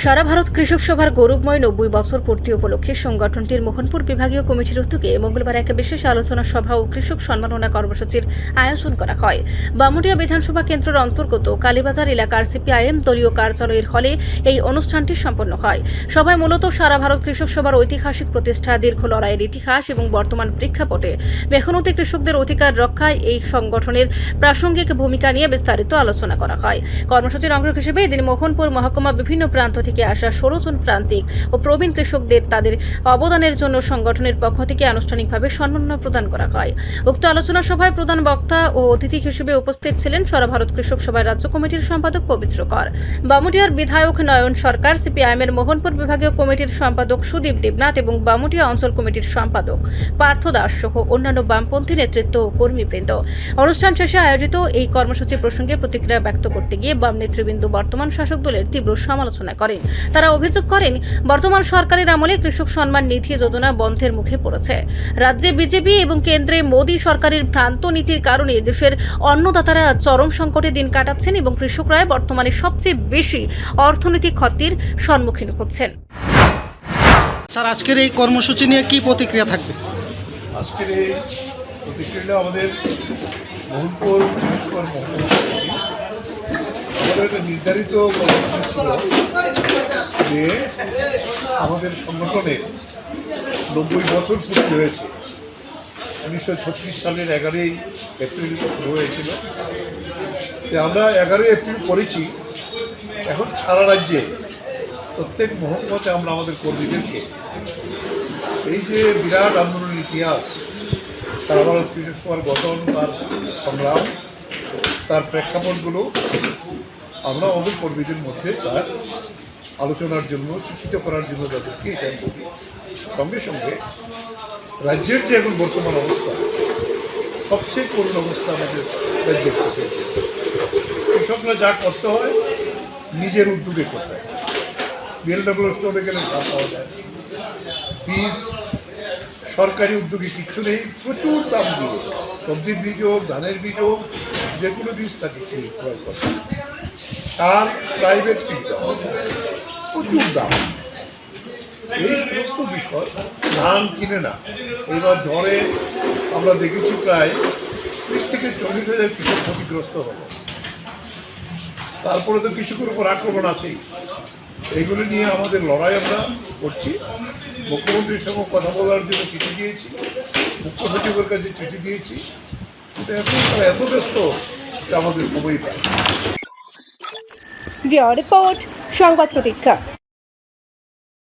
সারা ভারত কৃষক সভার গৌরবময় 90 বছর পূর্তি উপলক্ষে সংগঠনটির মোহনপুর বিভাগীয় কমিটির উদ্যোগে মঙ্গলবার এক বিশেষ আলোচনা সভা ও কৃষক সম্মাননা কর্মসূচির আয়োজন করা হয়। বামুডিয়া বিধানসভা কেন্দ্রের অন্তর্গত কালীবাজার এলাকার সিপিআইএম দলীয় কার্যালয়ের হলে এই অনুষ্ঠানটি সম্পন্ন হয়। সভায় মূলত সারা ভারত কৃষক সভার ঐতিহাসিক প্রতিষ্ঠা, দীর্ঘ লড়াইয়ের ইতিহাস এবং বর্তমান প্রেক্ষাপটে মেহনতি কৃষকদের অধিকার রক্ষায় এই সংগঠনের প্রাসঙ্গিক ভূমিকা নিয়ে বিস্তারিত আলোচনা করা হয়। কর্মসূচির অংশ হিসেবে এদিন মোহনপুর মহকুমা বিভিন্ন প্রান্ত থেকে আসা 16 জন প্রান্তিক ও প্রবীণ কৃষকদের তাদের অবদানের জন্য সংগঠনের পক্ষ থেকে আনুষ্ঠানিকভাবে সম্মাননা প্রদান করা হয়। উক্ত আলোচনা সভায় প্রধান বক্তা ও অতিথি হিসেবে উপস্থিত ছিলেন সারা ভারত কৃষক সভার রাজ্য কমিটির সম্পাদক পবিত্র কর, বামুডিয়ার বিধায়ক নয়ন সরকার, সিপিআইএমের মোহনপুর বিভাগীয় কমিটির সম্পাদক সুদীপ দেবনাথ এবং বামুডিয়া অঞ্চল কমিটির সম্পাদক পার্থ দাস সহ অন্যান্য বামপন্থী নেতৃত্ব ও কর্মীবৃন্দ। অনুষ্ঠান শেষে আয়োজিত এই কর্মসূচি প্রসঙ্গে প্রতিক্রিয়া ব্যক্ত করতে গিয়ে বাম নেতৃবৃন্দ বর্তমান শাসক দলের তীব্র সমালোচনা করেন। তারা অভিযোগ করেন, বর্তমান সরকারের আমলে কৃষক সম্মান নিধি যোজনা বন্ধের মুখে পড়েছে। রাজ্যে বিজেপি এবং কেন্দ্রে মোদী সরকারের ভ্রান্ত নীতির কারণে দেশের অন্নদাতারা চরম সংকটে দিন কাটাচ্ছেন এবং কৃষকরা বর্তমানে সবচেয়ে বেশি অর্থনৈতিক ক্ষতির সম্মুখীন হচ্ছেন। স্যার, আজকের এই কর্মসূচি নিয়ে কি প্রতিক্রিয়া থাকবে? আজকের এই প্রতিক্রিয়া আমাদের মোহনপুর আমাদের একটা নির্ধারিত কর্মসূচি ছিল যে আমাদের সংগঠনের 90 বছর পূর্তি হয়েছে। 1936 সালের 11ই এপ্রিল শুরু হয়েছিল। তো আমরা 11ই এপ্রিল করেছি। এখন সারা রাজ্যে প্রত্যেক মহকুমাতে আমরা আমাদের কর্মীদেরকে এই যে বিরাট আন্দোলনের ইতিহাস, সারা ভারত কৃষক সভার গঠন, তার সংগ্রাম, তার প্রেক্ষাপটগুলো আমরা আমাদের কর্মীদের মধ্যে তার আলোচনার জন্য, শিক্ষিত করার জন্য তাদেরকে এটা বলি। সঙ্গে সঙ্গে রাজ্যের যে এখন বর্তমান অবস্থা, সবচেয়ে করুণ অবস্থা আমাদের রাজ্যের কৃষকদের। কৃষকরা যা করতে হয় নিজের উদ্যোগে করতে হয়। বিএলডব্লিউ স্টোরে গেলে সার পাওয়া যায়, বীজ সরকারি উদ্যোগে কিচ্ছু নেই, প্রচুর দাম দিয়ে সবজির বীজ হোক, ধানের বীজ হোক, যে কোনো বীজ তাকে ক্রয় করতে হয়। সার প্রাইভেট কিনতে হয়, প্রচুর দাম। এই সমস্ত বিষয় ধান কিনে না। এবার ঝড়ে আমরা দেখেছি প্রায় 30 থেকে 40,000 কৃষক ক্ষতিগ্রস্ত হলো। তারপরে তো কৃষকের উপর আক্রমণ আছেই। এইগুলো নিয়ে আমাদের লড়াই আমরা করছি। মুখ্যমন্ত্রীর সঙ্গে কথা বলার জন্য চিঠি দিয়েছি, মুখ্য সচিবের কাছে চিঠি দিয়েছি, কিন্তু এখন তারা এত ব্যস্ত যে আমাদের সময় পায়। রিপোর্ট সংবাদ প্রতীক্ষা।